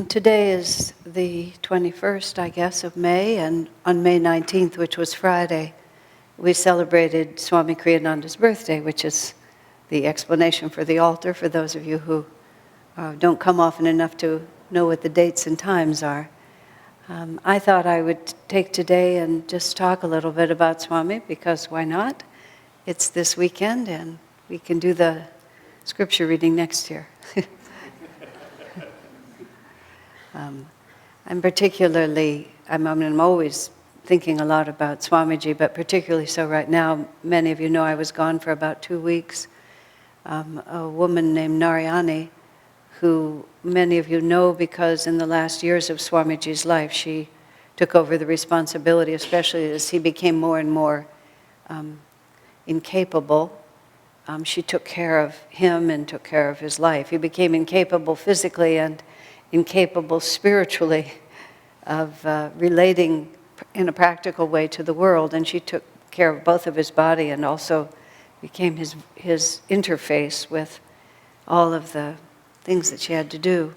Today is the 21st, I guess, of May, and on May 19th, which was Friday, we celebrated Swami Kriyananda's birthday, which is the explanation for the altar for those of you who don't come often enough to know what the dates and times are. I thought I would take today and just talk a little bit about Swami, because why not? It's this weekend, and we can do the scripture reading next year. I'm always thinking a lot about Swamiji, but particularly so right now. Many of you know I was gone for about 2 weeks. A woman named Narayani, who many of you know because in the last years of Swamiji's life, she took over the responsibility, especially as he became more and more incapable. She took care of him and took care of his life. He became incapable physically and incapable spiritually of relating in a practical way to the world, and she took care of both of his body and also became his interface with all of the things that he had to do.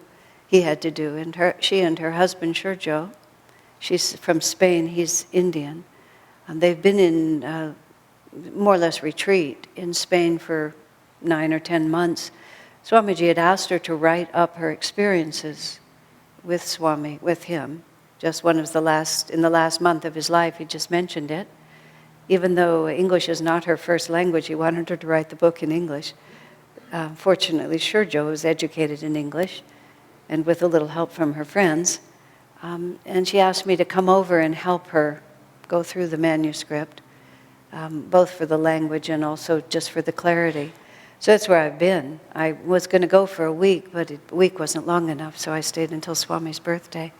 And she and her husband Shurjo, she's from Spain, he's Indian, and they've been in more or less retreat in Spain for 9 or 10 months. Swamiji had asked her to write up her experiences with Swami, with him. Just in the last month of his life, he just mentioned it. Even though English is not her first language, he wanted her to write the book in English. Fortunately, Shurjo was educated in English, and with a little help from her friends. And she asked me to come over and help her go through the manuscript, both for the language and also just for the clarity. So that's where I've been. I was going to go for a week, but a week wasn't long enough, so I stayed until Swami's birthday.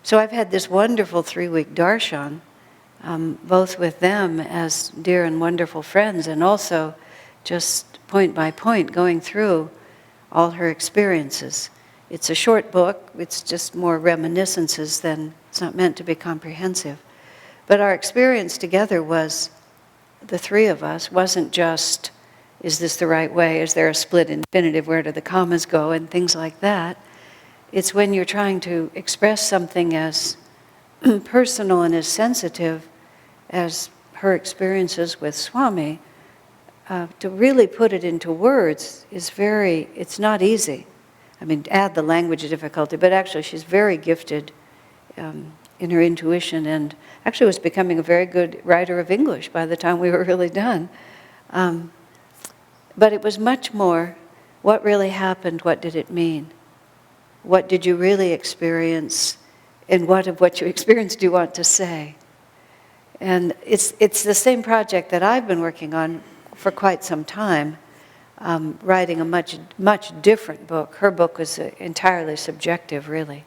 So I've had this wonderful 3-week darshan, both with them as dear and wonderful friends, and also just point by point going through all her experiences. It's a short book. It's just more reminiscences than, it's not meant to be comprehensive. But our experience together was, the three of us, wasn't just, is this the right way? Is there a split infinitive? Where do the commas go? And things like that. It's when you're trying to express something as personal and as sensitive as her experiences with Swami, to really put it into words it's not easy. I mean, add the language difficulty, but actually she's very gifted in her intuition, and actually was becoming a very good writer of English by the time we were really done. But it was much more, what really happened, what did it mean? What did you really experience, and what of what you experienced do you want to say? And it's the same project that I've been working on for quite some time, writing a much different book. Her book was entirely subjective, really.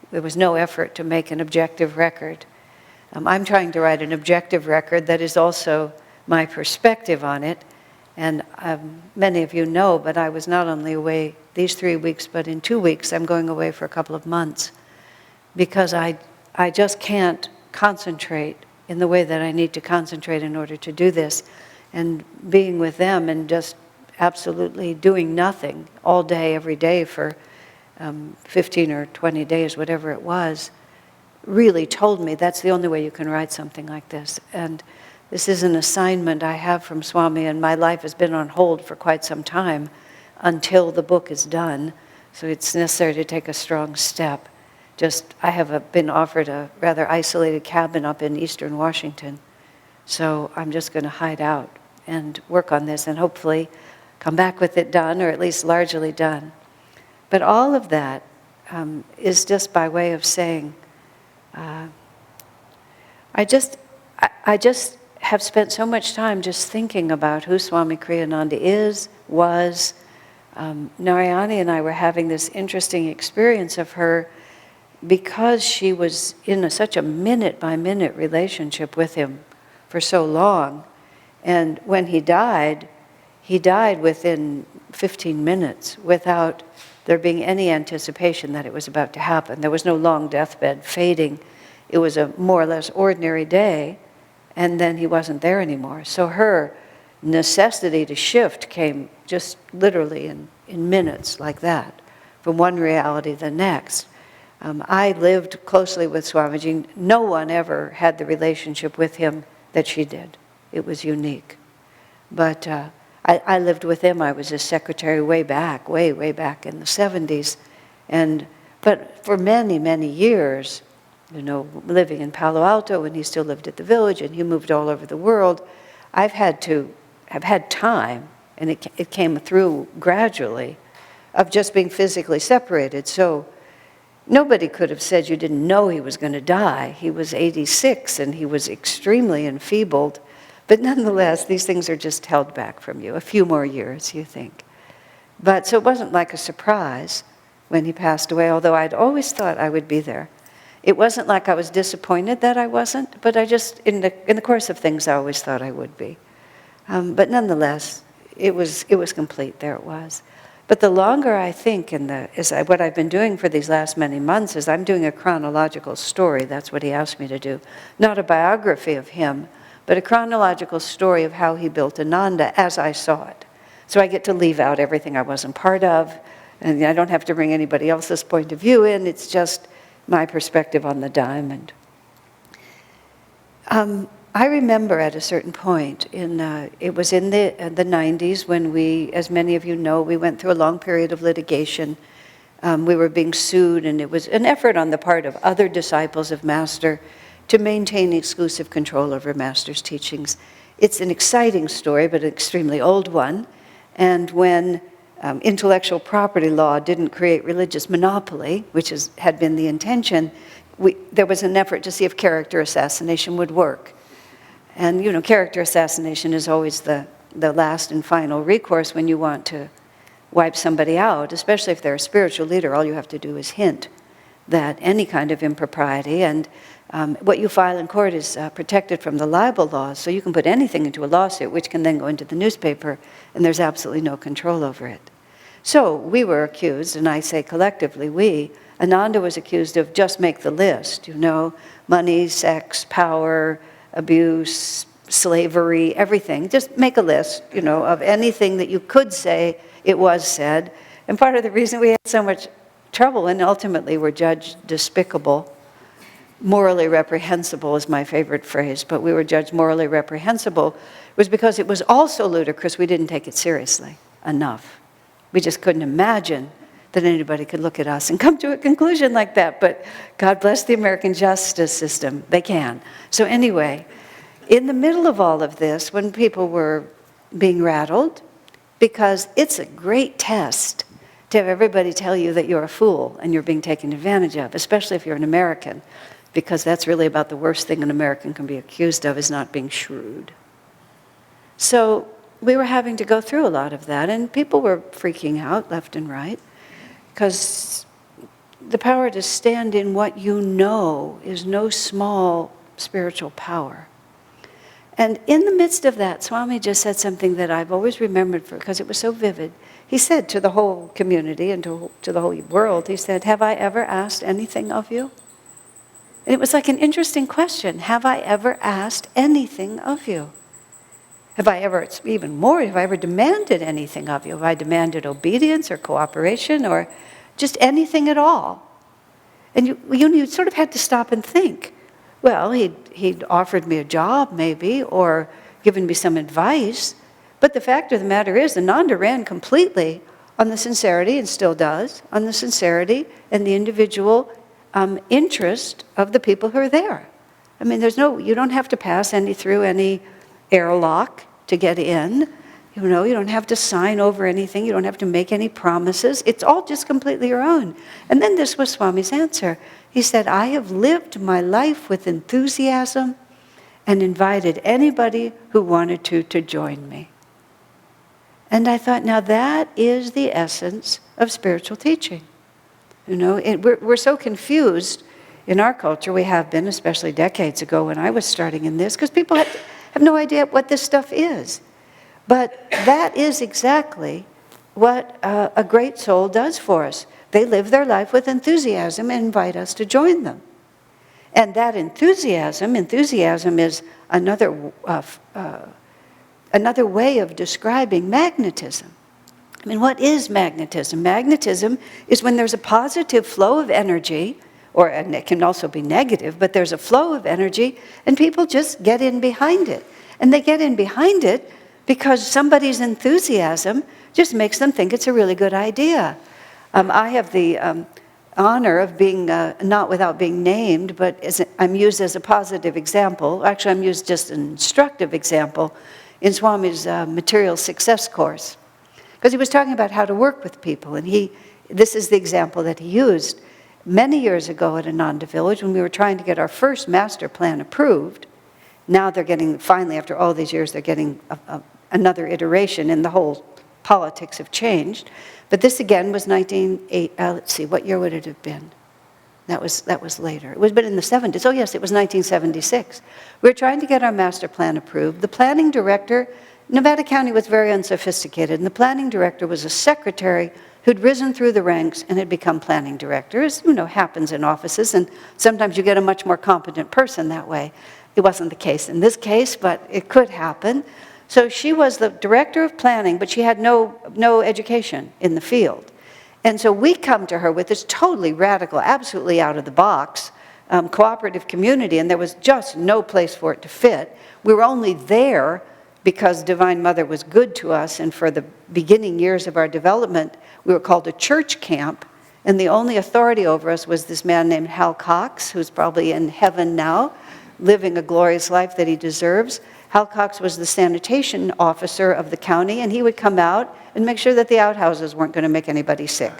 There was no effort to make an objective record. I'm trying to write an objective record that is also my perspective on it. And many of you know, but I was not only away these 3 weeks, but in 2 weeks I'm going away for a couple of months, because I just can't concentrate in the way that I need to concentrate in order to do this. And being with them and just absolutely doing nothing all day, every day for 15 or 20 days, whatever it was, really told me that's the only way you can write something like this. And this is an assignment I have from Swami, and my life has been on hold for quite some time until the book is done. So it's necessary to take a strong step. I have been offered a rather isolated cabin up in eastern Washington. So I'm just going to hide out and work on this and hopefully come back with it done, or at least largely done. But all of that is just by way of saying, I just have spent so much time just thinking about who Swami Kriyananda was. Narayani and I were having this interesting experience of her because she was in such a minute-by-minute relationship with him for so long. And when he died within 15 minutes without there being any anticipation that it was about to happen. There was no long deathbed fading. It was a more or less ordinary day, and then he wasn't there anymore. So her necessity to shift came just literally in minutes like that, from one reality to the next. I lived closely with Swamiji. No one ever had the relationship with him that she did. It was unique. But I lived with him. I was his secretary way back in the 70s. But for many, many years, living in Palo Alto, and he still lived at the village, and he moved all over the world, I've had time, and it came through gradually, of just being physically separated. So nobody could have said you didn't know he was going to die. He was 86, and he was extremely enfeebled. But nonetheless, these things are just held back from you. A few more years, you think. But so it wasn't like a surprise when he passed away, although I'd always thought I would be there. It wasn't like I was disappointed that I wasn't, but I just, in the course of things, I always thought I would be. But nonetheless, it was complete. There it was. But the longer I think, what I've been doing for these last many months is I'm doing a chronological story. That's what he asked me to do. Not a biography of him, but a chronological story of how he built Ananda as I saw it. So I get to leave out everything I wasn't part of, and I don't have to bring anybody else's point of view in. It's just my perspective on the diamond. I remember at a certain point, it was in the 90s when we, as many of you know, we went through a long period of litigation. We were being sued, and it was an effort on the part of other disciples of Master to maintain exclusive control over Master's teachings. It's an exciting story, but an extremely old one. And when intellectual property law didn't create religious monopoly, which had been the intention, there was an effort to see if character assassination would work. And character assassination is always the last and final recourse when you want to wipe somebody out, especially if they're a spiritual leader. All you have to do is hint that any kind of impropriety, and what you file in court is protected from the libel laws, so you can put anything into a lawsuit, which can then go into the newspaper, and there's absolutely no control over it. So we were accused, and I say collectively Ananda was accused of just make the list, money, sex, power, abuse, slavery, everything. Just make a list, of anything that you could say it was said. And part of the reason we had so much trouble and ultimately were judged despicable, morally reprehensible is my favorite phrase, but we were judged morally reprehensible, was because it was also ludicrous. We didn't take it seriously enough. We just couldn't imagine that anybody could look at us and come to a conclusion like that. But God bless the American justice system. They can. So anyway, in the middle of all of this, when people were being rattled, because it's a great test to have everybody tell you that you're a fool and you're being taken advantage of, especially if you're an American, because that's really about the worst thing an American can be accused of, is not being shrewd. So we were having to go through a lot of that, and people were freaking out left and right, because the power to stand in what you know is no small spiritual power. And in the midst of that, Swami just said something that I've always remembered because it was so vivid. He said to the whole community and to the whole world, he said, "Have I ever asked anything of you?" And it was like an interesting question. Have I ever asked anything of you? Have I ever, it's even more, have I ever demanded anything of you? Have I demanded obedience or cooperation or just anything at all? And you sort of had to stop and think. Well, he'd offered me a job maybe, or given me some advice. But the fact of the matter is, Ananda ran completely on the sincerity, and still does, on the sincerity and the individual interest of the people who are there. I mean, you don't have to pass through any airlock to get in. You don't have to sign over anything. You don't have to make any promises. It's all just completely your own. And then this was Swami's answer. He said, "I have lived my life with enthusiasm and invited anybody who wanted to join me." And I thought, now that is the essence of spiritual teaching. We're so confused in our culture. We have been, especially decades ago when I was starting in this, because people have no idea what this stuff is. But that is exactly what a great soul does for us. They live their life with enthusiasm and invite us to join them. And that enthusiasm is another way of describing magnetism. I mean, what is magnetism? Magnetism is when there's a positive flow of energy, and it can also be negative, but there's a flow of energy, and people just get in behind it. And they get in behind it because somebody's enthusiasm just makes them think it's a really good idea. I have the honor of being, not without being named, but I'm used as a positive example. Actually, I'm used just an instructive example in Swami's Material Success course. Because he was talking about how to work with people, and this is the example that he used. Many years ago at Ananda Village, when we were trying to get our first master plan approved, now they're getting, finally after all these years, they're getting another iteration, and the whole politics have changed. But this again was let's see, what year would it have been? That was later. It was been in the 70s. Oh yes, it was 1976. We were trying to get our master plan approved. The planning director, Nevada County was very unsophisticated, and the planning director was a secretary who'd risen through the ranks and had become planning director, as happens in offices, and sometimes you get a much more competent person that way. It wasn't the case in this case, but it could happen. So she was the director of planning, but she had no education in the field. And so we come to her with this totally radical, absolutely out of the box, cooperative community, and there was just no place for it to fit. We were only there because Divine Mother was good to us, and for the beginning years of our development, we were called a church camp, and the only authority over us was this man named Hal Cox, who's probably in heaven now, living a glorious life that he deserves. Hal Cox was the sanitation officer of the county, and he would come out and make sure that the outhouses weren't going to make anybody sick.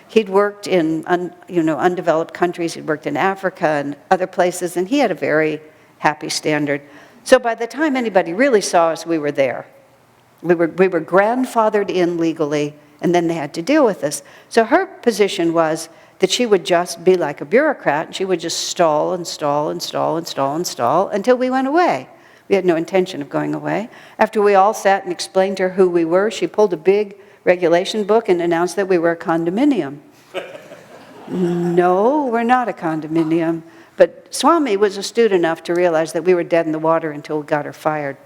He'd worked in undeveloped countries, he'd worked in Africa and other places, and he had a very happy standard. So by the time anybody really saw us, we were there. We were grandfathered in legally, and then they had to deal with us. So her position was that she would just be like a bureaucrat, and she would just stall and stall and stall and stall and stall until we went away. We had no intention of going away. After we all sat and explained to her who we were, she pulled a big regulation book and announced that we were a condominium. No, we're not a condominium. But Swami was astute enough to realize that we were dead in the water until we got her fired.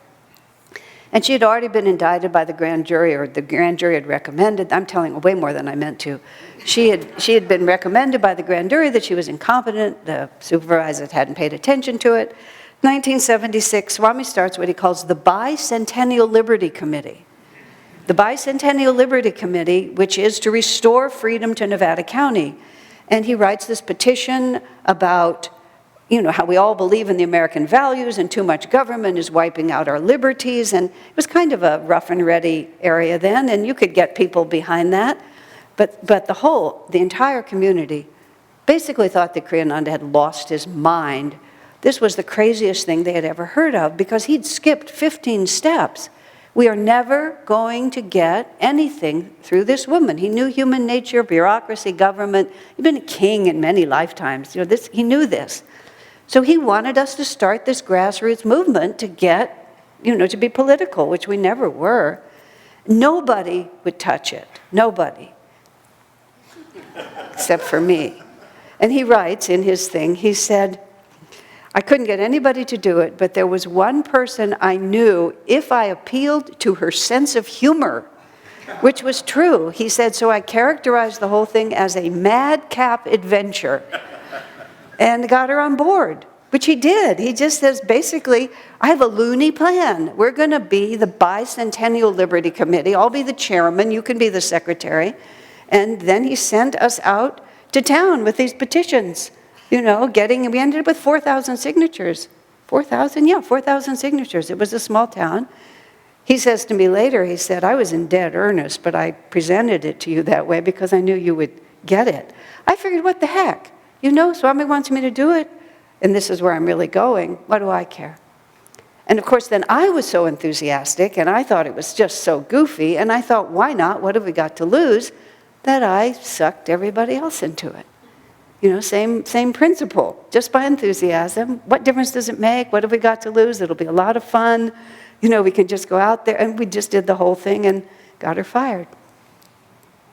And she had already been indicted by the grand jury, or the grand jury had recommended, I'm telling way more than I meant to. She had been recommended by the grand jury that she was incompetent, the supervisor hadn't paid attention to it. 1976, Swami starts what he calls the Bicentennial Liberty Committee. The Bicentennial Liberty Committee, which is to restore freedom to Nevada County. And he writes this petition about how we all believe in the American values and too much government is wiping out our liberties. And it was kind of a rough and ready area then, and you could get people behind that. But the entire community basically thought that Kriyananda had lost his mind. This was the craziest thing they had ever heard of because he'd skipped 15 steps. We are never going to get anything through this woman. He knew human nature, bureaucracy, government. He'd been a king in many lifetimes. He knew this. So he wanted us to start this grassroots movement to get, to be political, which we never were. Nobody would touch it. Nobody. Except for me. And he writes in his thing, he said, I couldn't get anybody to do it, but there was one person I knew if I appealed to her sense of humor, which was true. He said, so I characterized the whole thing as a madcap adventure and got her on board, which he did. He just says, basically, I have a loony plan. We're going to be the Bicentennial Liberty Committee. I'll be the chairman. You can be the secretary. And then he sent us out to town with these petitions. We ended up with 4,000 signatures. 4,000? Yeah, 4,000 signatures. It was a small town. He says to me later, he said, I was in dead earnest, but I presented it to you that way because I knew you would get it. I figured, what the heck? Swami wants me to do it, and this is where I'm really going. What do I care? And of course, then I was so enthusiastic, and I thought it was just so goofy, and I thought, why not? What have we got to lose? That I sucked everybody else into it. Same principle, just by enthusiasm. What difference does it make? What have we got to lose? It'll be a lot of fun. We can just go out there, and we just did the whole thing and got her fired.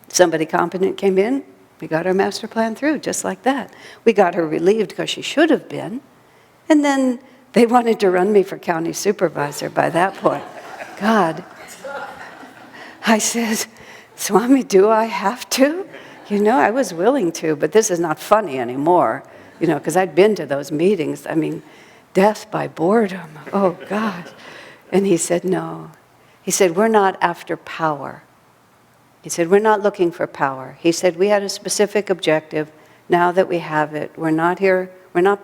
Somebody competent came in, we got our master plan through, just like that. We got her relieved because she should have been, and then they wanted to run me for county supervisor by that point. God. I said, Swami, do I have to? I was willing to, but this is not funny anymore, because I'd been to those meetings. I mean, death by boredom. Oh, God. And he said, no. He said, we're not after power. He said, we're not looking for power. He said, we had a specific objective. Now that we have it, we're not here, we're not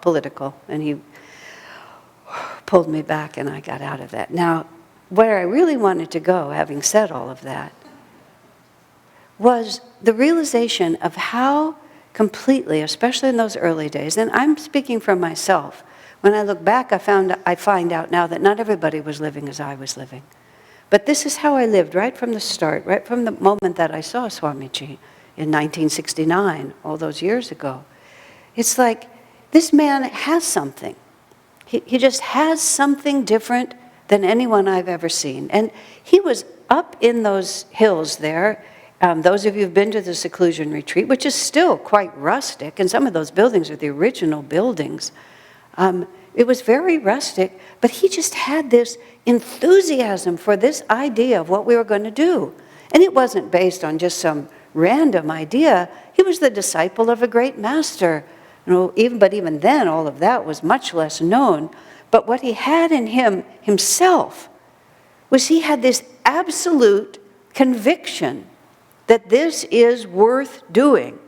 political. And he pulled me back and I got out of that. Now, where I really wanted to go, having said all of that, was the realization of how completely, especially in those early days, and I'm speaking for myself, when I look back, I find out now that not everybody was living as I was living. But this is how I lived right from the start, right from the moment that I saw Swamiji in 1969, all those years ago. It's like, this man has something. He just has something different than anyone I've ever seen. And he was up in those hills there. Those of you who've been to the seclusion retreat, which is still quite rustic, and some of those buildings are the original buildings. It was very rustic, but he just had this enthusiasm for this idea of what we were going to do. And it wasn't based on just some random idea. He was the disciple of a great master. But even then, all of that was much less known. But what he had in himself was he had this absolute conviction that this is worth doing,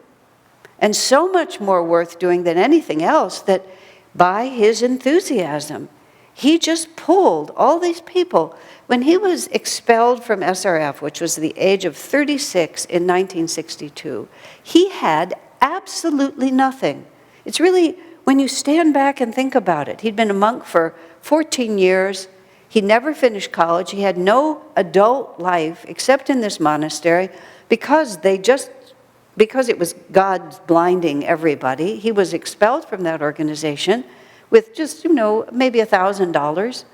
and so much more worth doing than anything else, that by his enthusiasm, he just pulled all these people. When he was expelled from SRF, which was the age of 36 in 1962, he had absolutely nothing. It's really, when you stand back and think about it, he'd been a monk for 14 years. He never finished college. He had no adult life except in this monastery, because it was God blinding everybody. He was expelled from that organization with just, maybe $1,000.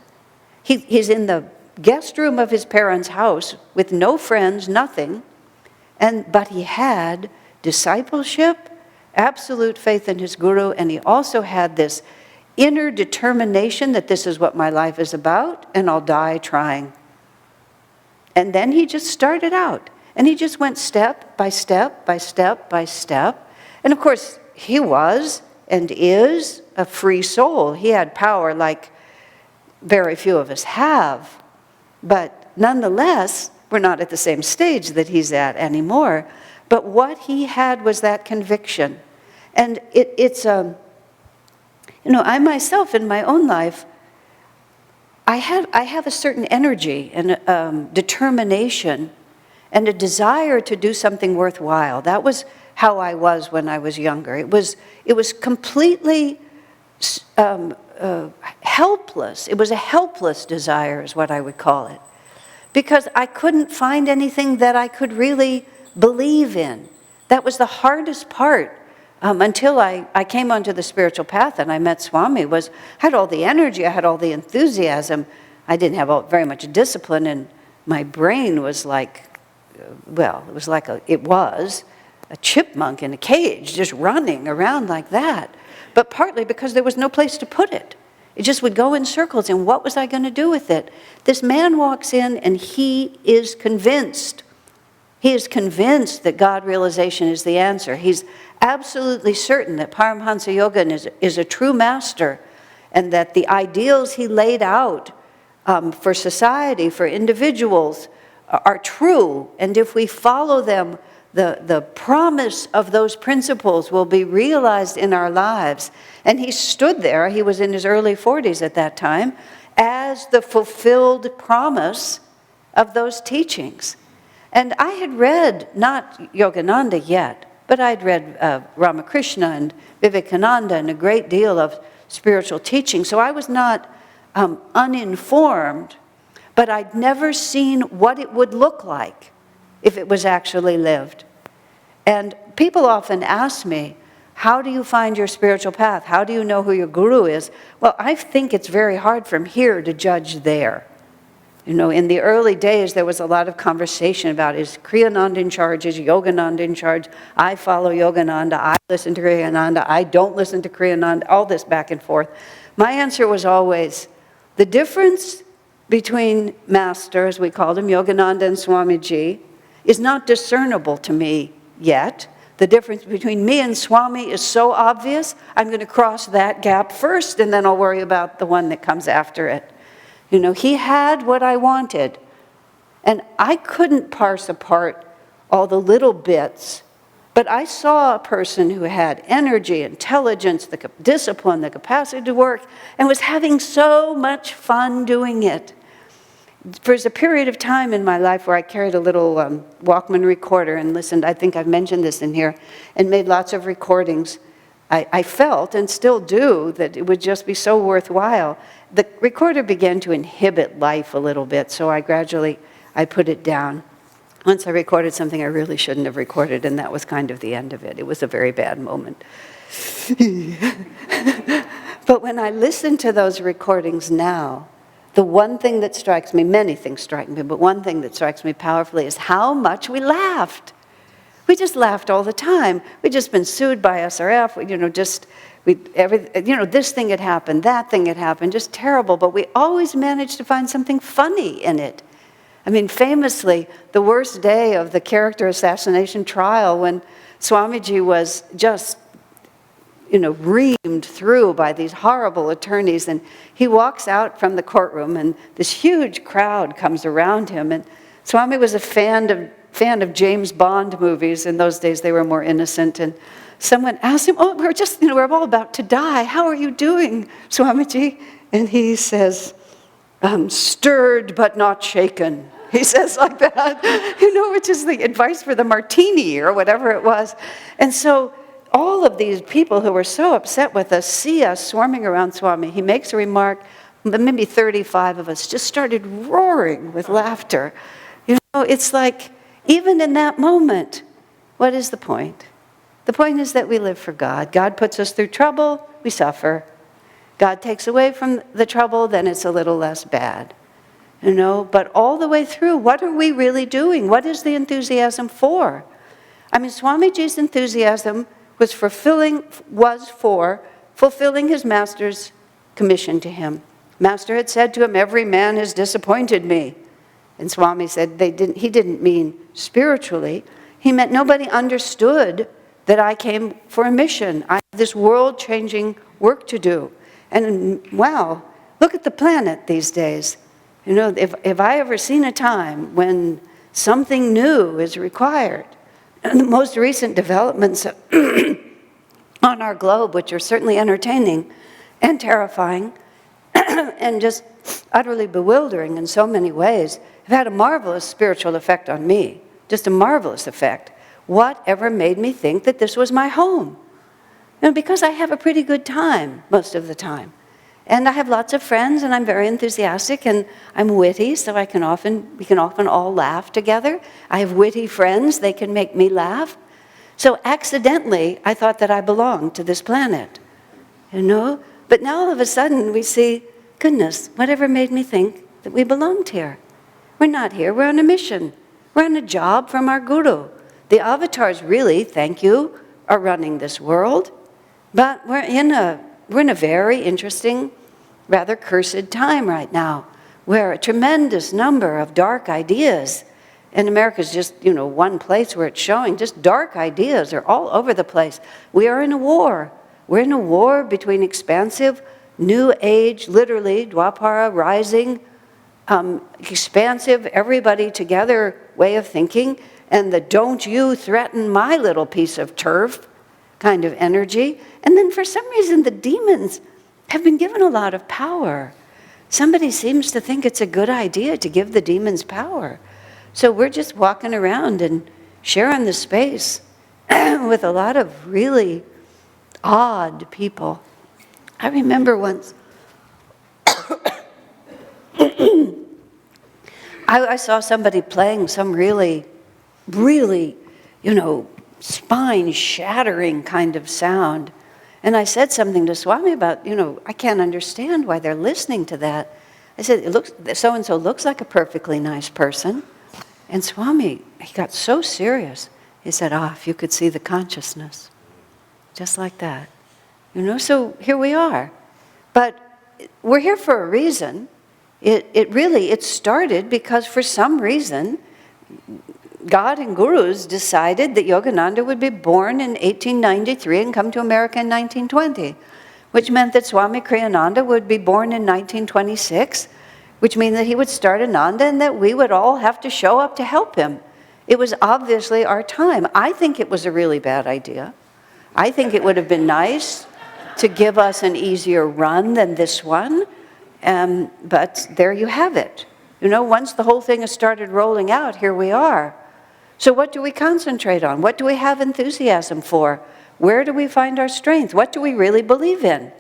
He's in the guest room of his parents' house with no friends, nothing. But he had discipleship, absolute faith in his guru, and he also had this inner determination that this is what my life is about, and I'll die trying. And then he just started out. And he just went step by step by step by step. And of course, he was and is a free soul. He had power like very few of us have. But nonetheless, we're not at the same stage that he's at anymore. But what he had was that conviction. And I myself in my own life, I have a certain energy and determination and a desire to do something worthwhile. That was how I was when I was younger. It was completely helpless. It was a helpless desire is what I would call it. Because I couldn't find anything that I could really believe in. That was the hardest part until I came onto the spiritual path and I met Swami. I had all the energy, I had all the enthusiasm. I didn't have very much discipline, and my brain was like, it was a chipmunk in a cage, just running around like that. But partly because there was no place to put it. It just would go in circles, and what was I going to do with it? This man walks in, and he is convinced. He is convinced that God realization is the answer. He's absolutely certain that Paramhansa Yogananda is a true master, and that the ideals he laid out for society, for individuals, are true, and if we follow them, the promise of those principles will be realized in our lives. And he stood there, he was in his early 40s at that time, as the fulfilled promise of those teachings. And I had read, not Yogananda yet, but I'd read Ramakrishna and Vivekananda and a great deal of spiritual teaching, so I was not uninformed. But I'd never seen what it would look like if it was actually lived. And people often ask me, how do you find your spiritual path? How do you know who your guru is? Well, I think it's very hard from here to judge there. In the early days, there was a lot of conversation about, is Kriyananda in charge? Is Yogananda in charge? I follow Yogananda. I listen to Kriyananda. I don't listen to Kriyananda. All this back and forth. My answer was always, the difference between masters, we called him Yogananda and Swamiji, is not discernible to me yet. The difference between me and Swami is so obvious, I'm going to cross that gap first, and then I'll worry about the one that comes after it. You know, he had what I wanted, and I couldn't parse apart all the little bits, but I saw a person who had energy, intelligence, the discipline, the capacity to work, and was having so much fun doing it. There's a period of time in my life where I carried a little Walkman recorder and listened. I think I've mentioned this in here, and made lots of recordings. I felt, and still do, that it would just be so worthwhile. The recorder began to inhibit life a little bit, so I put it down. Once I recorded something I really shouldn't have recorded, and that was kind of the end of it. It was a very bad moment. But when I listen to those recordings now, the one thing that strikes me, many things strike me, but one thing that strikes me powerfully is how much we laughed. We just laughed all the time. We'd just been sued by SRF, this thing had happened, that thing had happened, just terrible, but we always managed to find something funny in it. I mean, famously, the worst day of the character assassination trial, when Swamiji was just, reamed through by these horrible attorneys, and he walks out from the courtroom, and this huge crowd comes around him, and Swami was a fan of James Bond movies. In those days, they were more innocent, and someone asked him, "Oh, we're all about to die. How are you doing, Swamiji?" And he says, "Stirred but not shaken." He says like that, which is the advice for the martini or whatever it was. And so all of these people who were so upset with us see us swarming around Swami. He makes a remark, maybe 35 of us just started roaring with laughter. It's like, even in that moment, what is the point? The point is that we live for God. God puts us through trouble, we suffer. God takes away from the trouble, then it's a little less bad. But all the way through, what are we really doing? What is the enthusiasm for? I mean, Swamiji's enthusiasm was for fulfilling his master's commission to him. Master had said to him, "Every man has disappointed me." And Swami said he didn't mean spiritually. He meant nobody understood that I came for a mission. I have this world-changing work to do. And wow, look at the planet these days. If I ever seen a time when something new is required, and the most recent developments on our globe, which are certainly entertaining and terrifying and just utterly bewildering in so many ways, have had a marvelous spiritual effect on me, just a marvelous effect. Whatever made me think that this was my home? Because I have a pretty good time most of the time. And I have lots of friends, and I'm very enthusiastic, and I'm witty, so we can often all laugh together. I have witty friends, they can make me laugh. So accidentally, I thought that I belonged to this planet, But now all of a sudden, we see, goodness, whatever made me think that we belonged here? We're not here, we're on a mission. We're on a job from our guru. The avatars really, thank you, are running this world. But we're in a very interesting, rather cursed time right now, where a tremendous number of dark ideas, and America's just, one place where it's showing, just dark ideas are all over the place. We are in a war. We're in a war between expansive, new age, literally, Dwapara, rising, expansive, everybody together way of thinking, and the don't you threaten my little piece of turf kind of energy. And then for some reason, the demons have been given a lot of power. Somebody seems to think it's a good idea to give the demons power. So we're just walking around and sharing the space with a lot of really odd people. I remember once, I saw somebody playing some really, spine-shattering kind of sound. And I said something to Swami about, I can't understand why they're listening to that. I said, so-and-so looks like a perfectly nice person. And Swami, he got so serious. He said, if you could see the consciousness. Just like that. So here we are. But we're here for a reason. It started because for some reason, God and gurus decided that Yogananda would be born in 1893 and come to America in 1920, which meant that Swami Kriyananda would be born in 1926, which means that he would start Ananda and that we would all have to show up to help him. It was obviously our time. I think it was a really bad idea. I think it would have been nice to give us an easier run than this one, but there you have it. Once the whole thing has started rolling out, here we are. So what do we concentrate on? What do we have enthusiasm for? Where do we find our strength? What do we really believe in?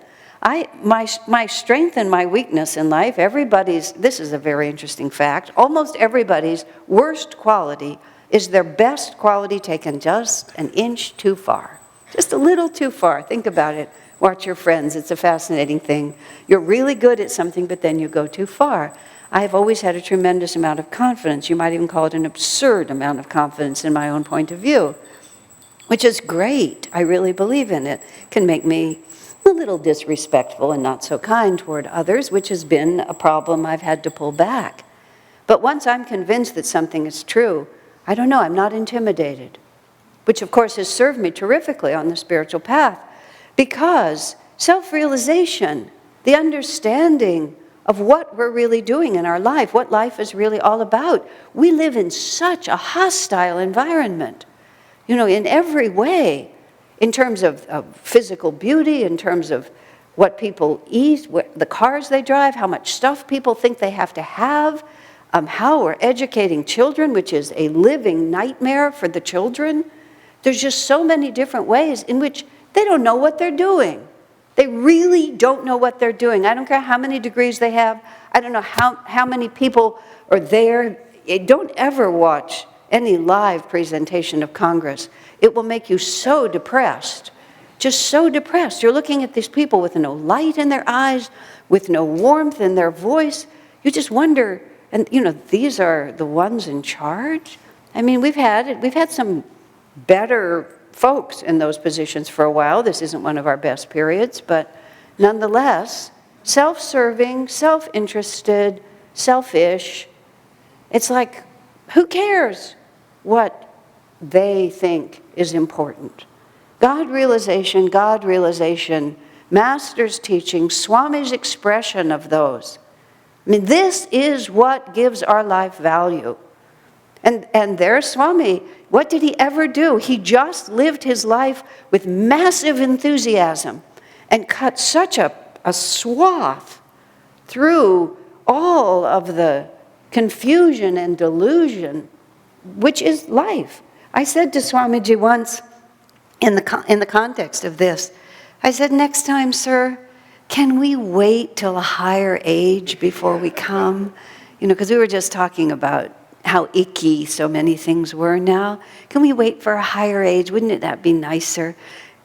My strength and my weakness in life, this is a very interesting fact, almost everybody's worst quality is their best quality taken just an inch too far. Just a little too far. Think about it. Watch your friends. It's a fascinating thing. You're really good at something, but then you go too far. I have always had a tremendous amount of confidence. You might even call it an absurd amount of confidence in my own point of view, which is great. I really believe in it. It can make me a little disrespectful and not so kind toward others, which has been a problem I've had to pull back. But once I'm convinced that something is true, I don't know, I'm not intimidated, which of course has served me terrifically on the spiritual path, because self-realization, the understanding of what we're really doing in our life, what life is really all about. We live in such a hostile environment, in every way, in terms of physical beauty, in terms of what people eat, the cars they drive, how much stuff people think they have to have, how we're educating children, which is a living nightmare for the children. There's just so many different ways in which they don't know what they're doing. They really don't know what they're doing. I don't care how many degrees they have. I don't know how many people are there. Don't ever watch any live presentation of Congress. It will make you so depressed, just so depressed. You're looking at these people with no light in their eyes, with no warmth in their voice. You just wonder, and these are the ones in charge? I mean, we've had some better folks in those positions for a while. This isn't one of our best periods, but nonetheless, self-serving, self-interested, selfish. It's like, who cares what they think is important? God realization, Master's teaching, Swami's expression of those. I mean, this is what gives our life value. And there's Swami. What did he ever do? He just lived his life with massive enthusiasm and cut such a swath through all of the confusion and delusion, which is life. I said to Swamiji once, in the context of this, I said, next time, sir, can we wait till a higher age before we come? Because we were just talking about how icky so many things were now. Can we wait for a higher age? Wouldn't that be nicer?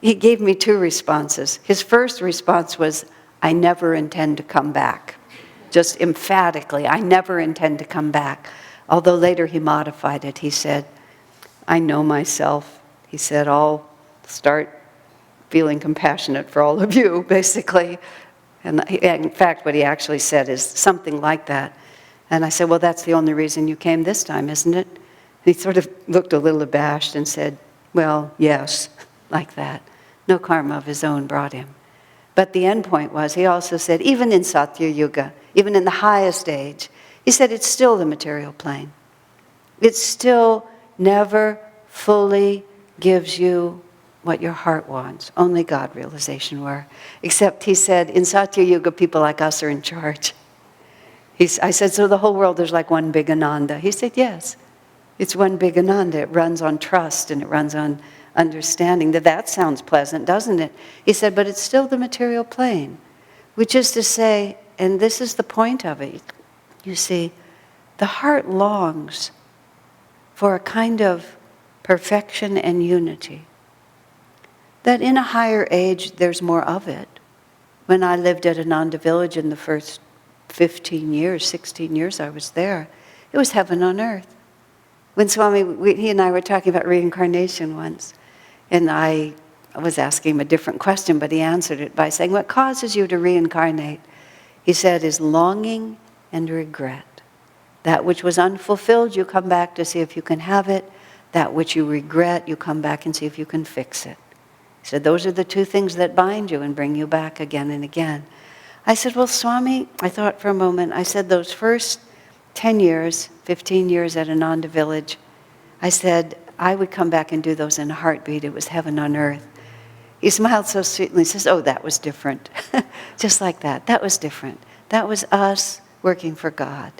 He gave me two responses. His first response was, I never intend to come back. Just emphatically, I never intend to come back. Although later he modified it. He said, I know myself. He said, I'll start feeling compassionate for all of you, basically. And in fact, what he actually said is something like that. And I said, well, that's the only reason you came this time, isn't it? And he sort of looked a little abashed and said, well, yes, like that. No karma of his own brought him. But the end point was, he also said, even in Satya Yuga, even in the highest age, he said it's still the material plane. It still never fully gives you what your heart wants. Only God realization were. Except he said, in Satya Yuga, people like us are in charge. I said, so the whole world is like one big Ananda. He said, yes, it's one big Ananda. It runs on trust and it runs on understanding. That sounds pleasant, doesn't it? He said, but it's still the material plane. Which is to say, and this is the point of it, you see, the heart longs for a kind of perfection and unity. That in a higher age, there's more of it. When I lived at Ananda Village in the first 15 years, 16 years I was there, it was heaven on earth. When Swami, he and I were talking about reincarnation once, and I was asking him a different question, but he answered it by saying, what causes you to reincarnate? He said, is longing and regret. That which was unfulfilled, you come back to see if you can have it. That which you regret, you come back and see if you can fix it. He said, those are the two things that bind you and bring you back again and again. I said, well, Swami, I thought for a moment, I said, those first 10 years, 15 years at Ananda Village, I said, I would come back and do those in a heartbeat. It was heaven on earth. He smiled so sweetly and says, oh, that was different. Just like that. That was different. That was us working for God.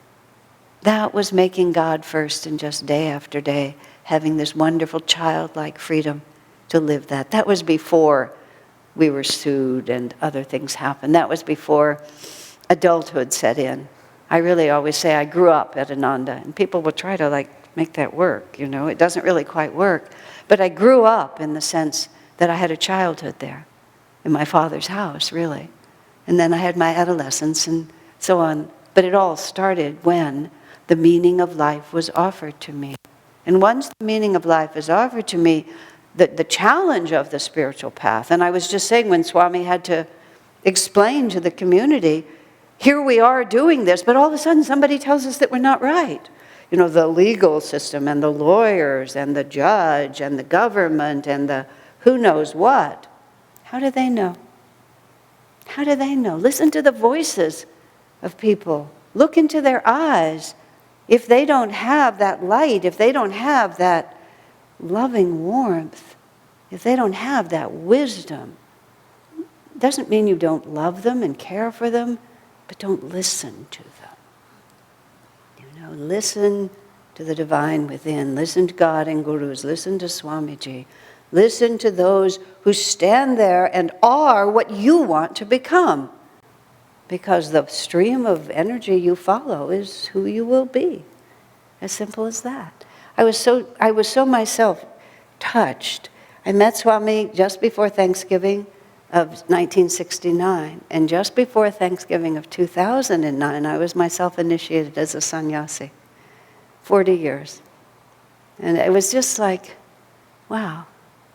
That was making God first and just day after day, having this wonderful childlike freedom to live that. That was before we were sued and other things happened. That was before adulthood set in. I really always say I grew up at Ananda, and people will try to make that work, It doesn't really quite work. But I grew up in the sense that I had a childhood there, in my father's house, really. And then I had my adolescence and so on. But it all started when the meaning of life was offered to me. And once the meaning of life is offered to me, the challenge of the spiritual path, and I was just saying when Swami had to explain to the community, here we are doing this, but all of a sudden somebody tells us that we're not right. The legal system and the lawyers and the judge and the government and the who knows what. How do they know? How do they know? Listen to the voices of people. Look into their eyes. If they don't have that light, if they don't have that loving warmth, if they don't have that wisdom, doesn't mean you don't love them and care for them, but don't listen to them. Listen to the divine within. Listen to God and gurus. Listen to Swamiji. Listen to those who stand there and are what you want to become. Because the stream of energy you follow is who you will be. As simple as that. I was so myself touched. I met Swami just before Thanksgiving of 1969. And just before Thanksgiving of 2009, I was myself initiated as a sannyasi. 40 years. And it was just like, wow,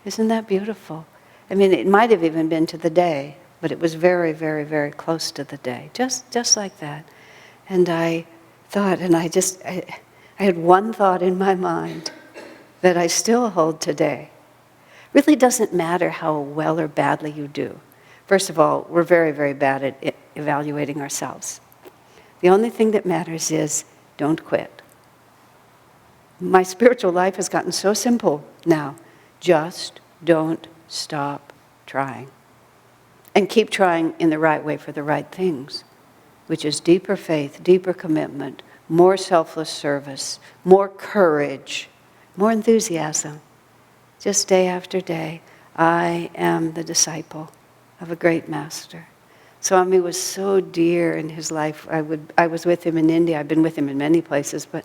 isn't that beautiful? I mean, it might have even been to the day, but it was very, very, very close to the day. Just like that. And I thought, and I had one thought in my mind that I still hold today. Really doesn't matter how well or badly you do. First of all, we're very, very bad at evaluating ourselves. The only thing that matters is don't quit. My spiritual life has gotten so simple now. Just don't stop trying. And keep trying in the right way for the right things, which is deeper faith, deeper commitment, more selfless service, more courage, more enthusiasm. Just day after day, I am the disciple of a great master. Swami was so dear in his life. I was with him in India. I've been with him in many places, but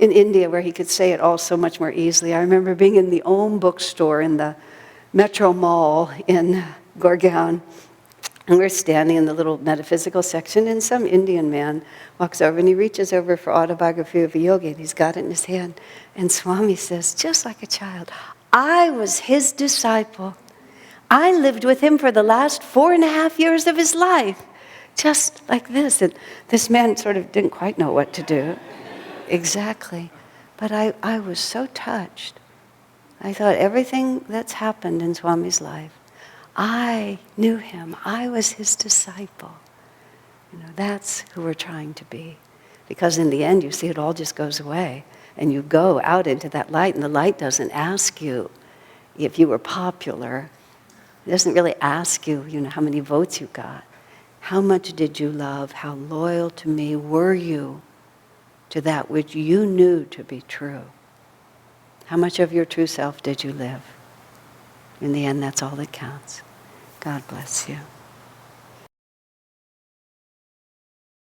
in India where he could say it all so much more easily. I remember being in the Om bookstore in the Metro Mall in Gurgaon, and we're standing in the little metaphysical section, and some Indian man walks over and he reaches over for Autobiography of a Yogi, and he's got it in his hand. And Swami says, just like a child, I was his disciple. I lived with him for the last 4.5 years of his life. Just like this. And this man sort of didn't quite know what to do. Exactly. But I was so touched. I thought everything that's happened in Swami's life, I knew him. I was his disciple. That's who we're trying to be. Because in the end, you see, it all just goes away. And you go out into that light, and the light doesn't ask you if you were popular. It doesn't really ask you, how many votes you got. How much did you love? How loyal to me were you to that which you knew to be true? How much of your true self did you live? In the end, that's all that counts. God bless you.